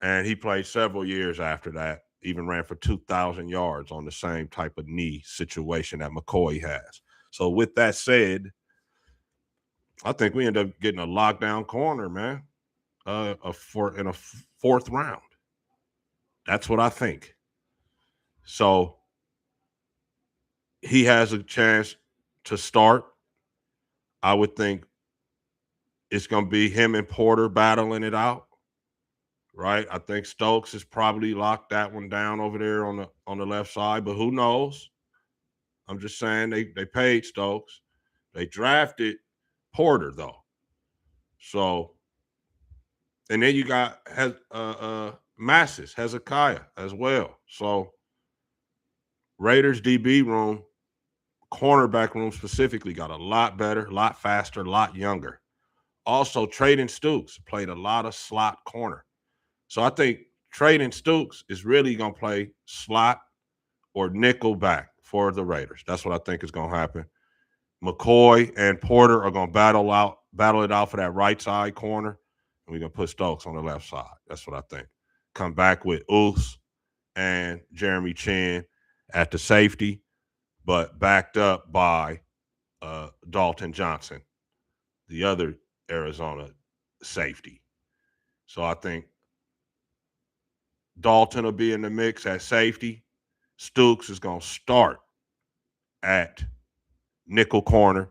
and he played several years after that. Even ran for 2,000 yards on the same type of knee situation that McCoy has. So with that said, I think we end up getting a lockdown corner, man, in a fourth round. That's what I think. So he has a chance to start. I would think it's going to be him and Porter battling it out, right? I think Stokes has probably locked that one down over there on the left side, but who knows? I'm just saying they paid Stokes. They drafted Porter, though. So, and then you got Massis, Hezekiah as well. So, Raiders DB room, cornerback room specifically, got a lot better, a lot faster, a lot younger. Also, Traden Stukes played a lot of slot corner. So I think Traden Stukes is really going to play slot or nickel back for the Raiders. That's what I think is going to happen. McCoy and Porter are going to battle it out for that right side corner, and we're going to put Stokes on the left side. That's what I think. Come back with Oos and Jeremy Chin. at the safety, but backed up by Dalton Johnson, the other Arizona safety. So I think Dalton will be in the mix at safety. Stooks is going to start at nickel corner.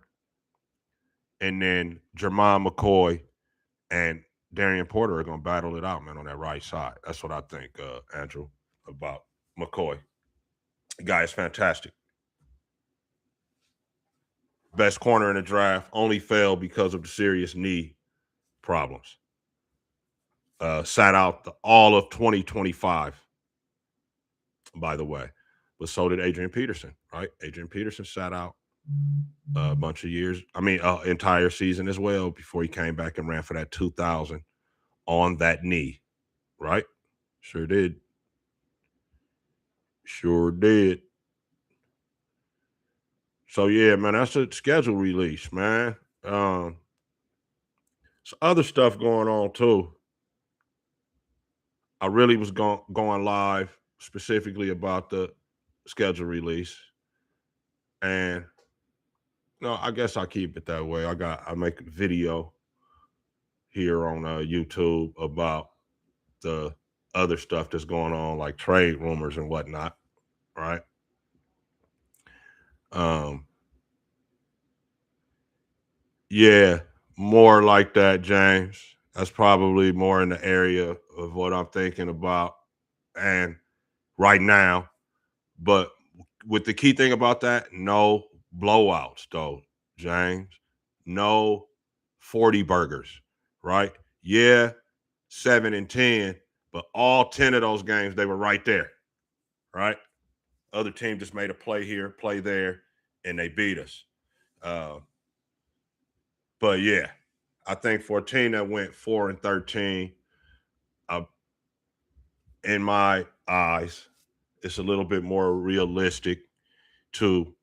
And then Jermon McCoy and Darian Porter are going to battle it out, man, on that right side. That's what I think, Andrew, about McCoy. The guy is fantastic. Best corner in the draft, only failed because of the serious knee problems. Sat out all of 2025, by the way. But so did Adrian Peterson, right? Adrian Peterson sat out a bunch of years. I mean, entire season as well before he came back and ran for that 2,000 on that knee, right? Sure did. Sure did. So yeah, man, that's a schedule release, man. So other stuff going on too. I really was going live specifically about the schedule release, and no, I guess I keep it that way. I make a video here on YouTube about the other stuff that's going on, like trade rumors and whatnot, right? Yeah, more like that, James. That's probably more in the area of what I'm thinking about and right now. But with the key thing about that, no blowouts, though, James. No 40 burgers, right? Yeah, 7-10, but all 10 of those games, they were right there, right? Other team just made a play here, play there, and they beat us. But yeah, I think for a team that went 4-13, in my eyes, it's a little bit more realistic to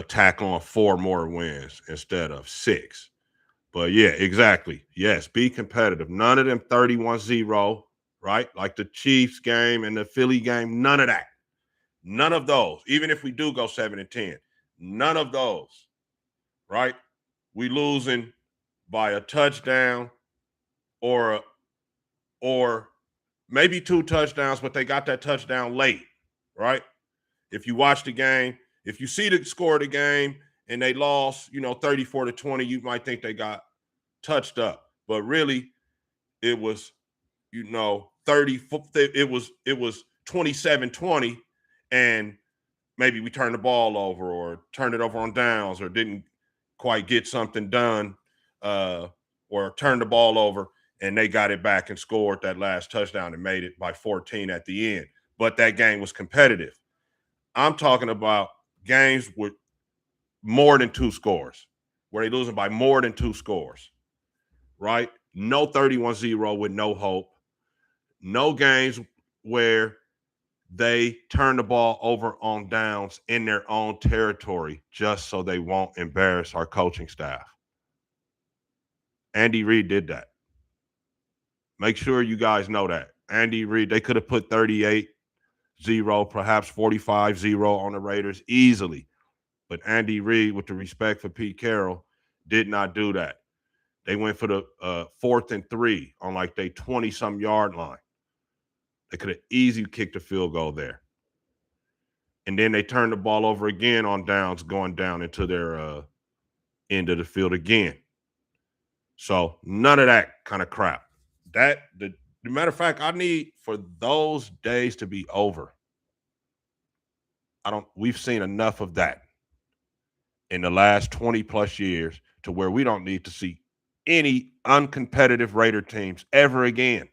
tack on 4 more wins instead of 6. But yeah, exactly. Yes, be competitive. None of them 31-0, right? Like the Chiefs game and the Philly game, none of that. None of those. Even if we do go 7-10, none of those, right? We losing by a touchdown or maybe 2 touchdowns, but they got that touchdown late, right? If you watch the game, if you see the score of the game and they lost, 34-20, you might think they got touched up. But really, it was, 30, it was 27-20, and maybe we turned the ball over or turned it over on downs or didn't quite get something done or turned the ball over and they got it back and scored that last touchdown and made it by 14 at the end. But that game was competitive. I'm talking about games with more than 2 scores, where they're losing by more than 2 scores, right? No 31-0 with no hope. No games where they turn the ball over on downs in their own territory just so they won't embarrass our coaching staff. Andy Reid did that. Make sure you guys know that. Andy Reid, they could have put 38-0, perhaps 45-0 on the Raiders easily. But Andy Reid, with the respect for Pete Carroll, did not do that. They went for the 4th and 3 on like their 20-some yard line. They could have easily kicked a field goal there. And then they turned the ball over again on downs, going down into their end of the field again. So none of that kind of crap. The matter of fact, I need for those days to be over. We've seen enough of that in the last 20 plus years to where we don't need to see any uncompetitive Raider teams ever again.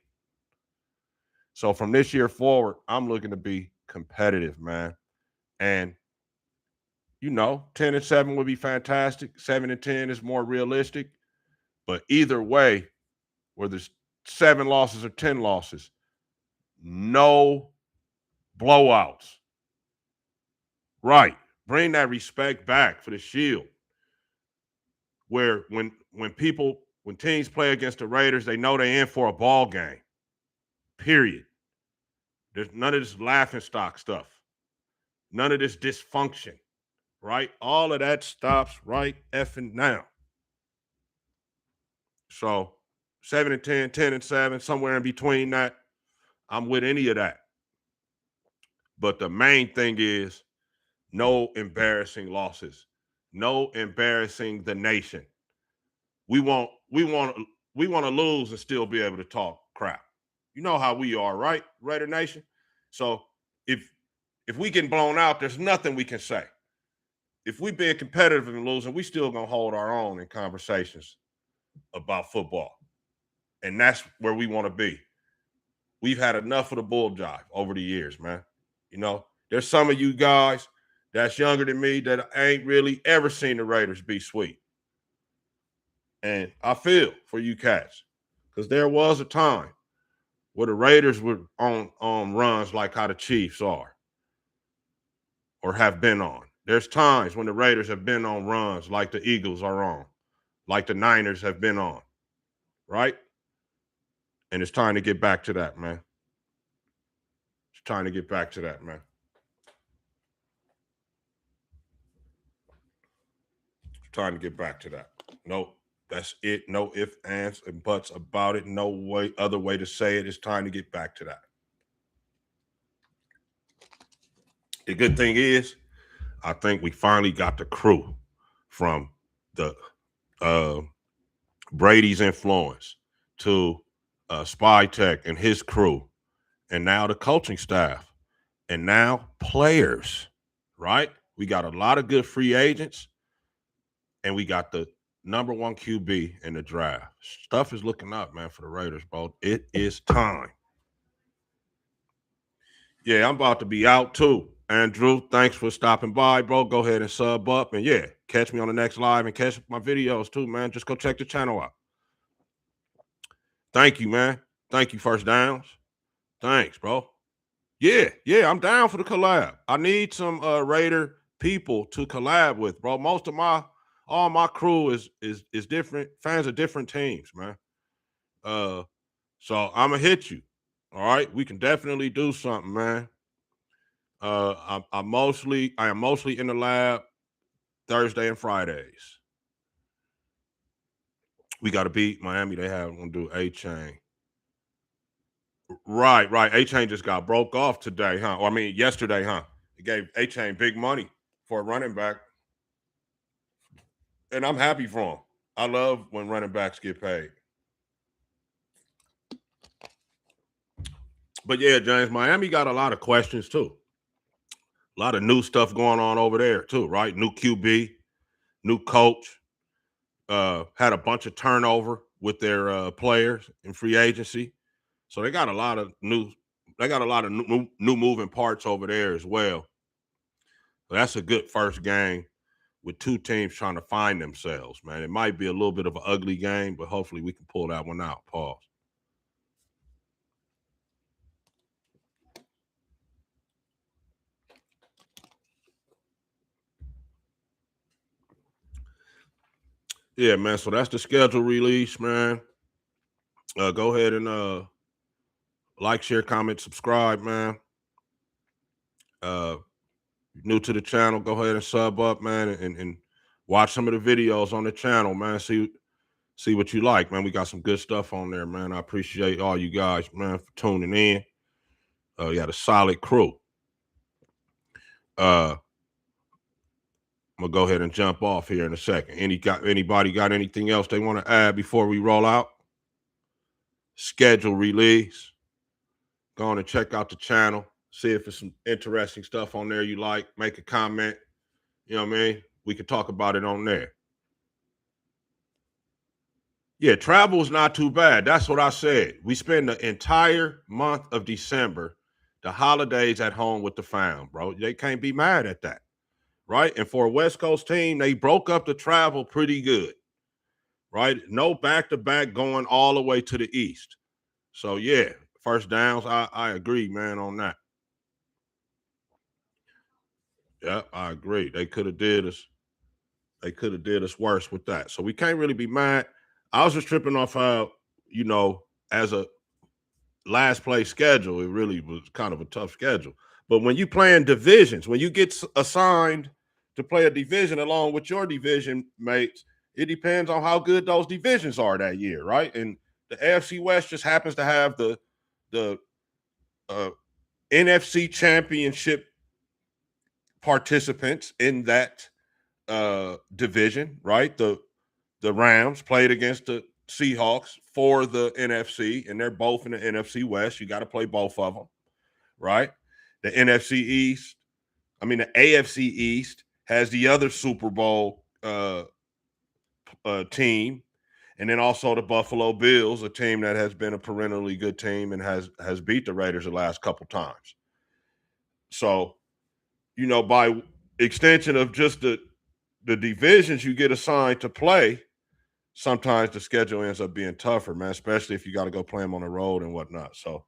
So from this year forward, I'm looking to be competitive, man. And 10-7 would be fantastic. 7-10 is more realistic. But either way, whether it's 7 losses or 10 losses, no blowouts. Right. Bring that respect back for the Shield. Where when teams play against the Raiders, they know they're in for a ball game. Period. There's none of this laughing stock stuff. None of this dysfunction, right? All of that stops right effing now. So 7-10, 10-7, somewhere in between that, I'm with any of that. But the main thing is no embarrassing losses, no embarrassing the nation. We want to lose and still be able to talk crap. You know how we are, right, Raider Nation? So if we get blown out, there's nothing we can say. If we being competitive and losing, we still gonna hold our own in conversations about football, and that's where we want to be. We've had enough of the bull jive over the years, man. You know, there's some of you guys that's younger than me that ain't really ever seen the Raiders be sweet. And I feel for you cats because there was a time where the Raiders were on runs like how the Chiefs are or have been on. There's times when the Raiders have been on runs like the Eagles are on, like the Niners have been on, right? And it's time to get back to that, man. It's time to get back to that, man. It's time to get back to that. No, that's it. No ifs, ands, and buts about it. No way, other way to say it. It's time to get back to that. The good thing is, I think we finally got the crew from the Brady's influence to Spy Tech and his crew, and now the coaching staff, and now players, right? We got a lot of good free agents, and we got the number one QB in the draft. Stuff is looking up, man, for the Raiders, bro. It is time. Yeah, I'm about to be out too. Andrew, thanks for stopping by, bro. Go ahead and sub up. And yeah, catch me on the next live and catch my videos too, man. Just go check the channel out. Thank you, man. Thank you, First Downs. Thanks, bro. Yeah, I'm down for the collab. I need some Raider people to collab with, bro. All my crew is different fans of different teams, man. So I'm gonna hit you. All right, we can definitely do something, man. I am mostly in the lab Thursday and Fridays. We got to beat Miami. They have to do A-Chain. Right. A-Chain just got broke off today, huh? Or I mean, yesterday, huh? It gave A-Chain big money for a running back. And I'm happy for him. I love when running backs get paid. But yeah, James, Miami got a lot of questions too. A lot of new stuff going on over there too, right? New QB, new coach. Had a bunch of turnover with their players in free agency. So they got a lot of new moving parts over there as well. So that's a good first game with two teams trying to find themselves, man. It might be a little bit of an ugly game, but hopefully we can pull that one out. Pause. Yeah, man. So that's the schedule release, man. Go ahead and like, share, comment, subscribe, man. New to the channel, go ahead and sub up, man, and watch some of the videos on the channel, man. See what you like, man. We got some good stuff on there, man. I appreciate all you guys, man, for tuning in. You got a solid crew. I'm gonna go ahead and jump off here in a second. Anybody got anything else they want to add before we roll out? Schedule release. Go on and check out the channel. See if there's some interesting stuff on there you like. Make a comment. You know what I mean? We can talk about it on there. Yeah, travel is not too bad. That's what I said. We spend the entire month of December, the holidays at home with the fam, bro. They can't be mad at that, right? And for a West Coast team, they broke up the travel pretty good, right? No back-to-back going all the way to the East. So, yeah, First Downs, I agree, man, on that. Yeah, I agree. They could have did us. They could have did us worse with that. So we can't really be mad. I was just tripping off how, as a last place schedule, it really was kind of a tough schedule. But when you play in divisions, when you get assigned to play a division along with your division mates, it depends on how good those divisions are that year, right? And the AFC West just happens to have the NFC Championship participants in that division, right? The Rams played against the Seahawks for the NFC, and they're both in the NFC West. You got to play both of them, right? The the AFC East has the other Super Bowl team, and then also the Buffalo Bills, a team that has been a perennially good team and has beat the Raiders the last couple times. So, by extension of just the divisions you get assigned to play, sometimes the schedule ends up being tougher, man, especially if you got to go play them on the road and whatnot. So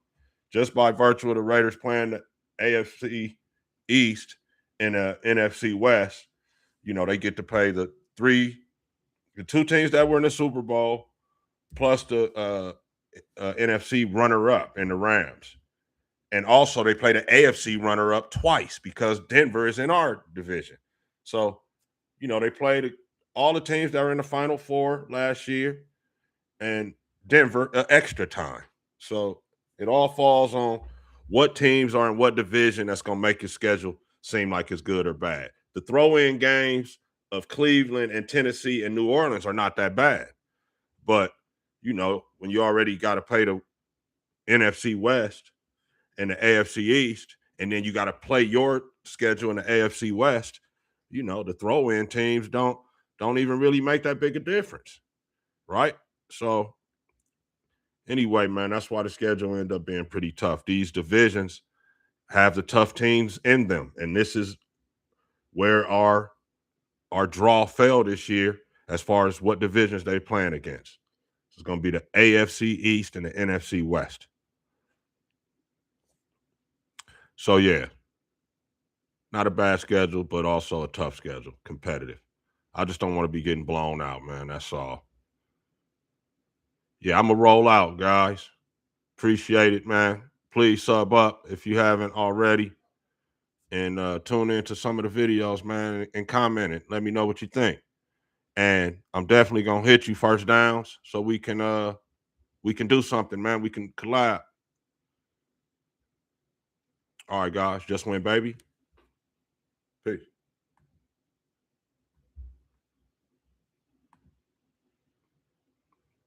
just by virtue of the Raiders playing the AFC East and the NFC West, they get to play the two teams that were in the Super Bowl plus the NFC runner-up in the Rams. And also they play the AFC runner-up twice because Denver is in our division. So, they played all the teams that were in the Final Four last year and Denver extra time. So it all falls on what teams are in what division that's going to make your schedule seem like it's good or bad. The throw-in games of Cleveland and Tennessee and New Orleans are not that bad. But, when you already got to play the NFC West and the AFC East, and then you got to play your schedule in the AFC West, the throw-in teams don't even really make that big a difference, right? So anyway, man, that's why the schedule ended up being pretty tough. These divisions have the tough teams in them, and this is where our draw fell this year as far as what divisions they playing against. It's going to be the AFC East and the NFC West. So yeah, not a bad schedule, but also a tough schedule, competitive. I just don't want to be getting blown out, man. That's all. Yeah, I'm going to roll out, guys. Appreciate it, man. Please sub up if you haven't already. And tune into some of the videos, man, and comment it. Let me know what you think. And I'm definitely going to hit you first downs so we can do something, man. We can collab. All right, guys. Just win, baby.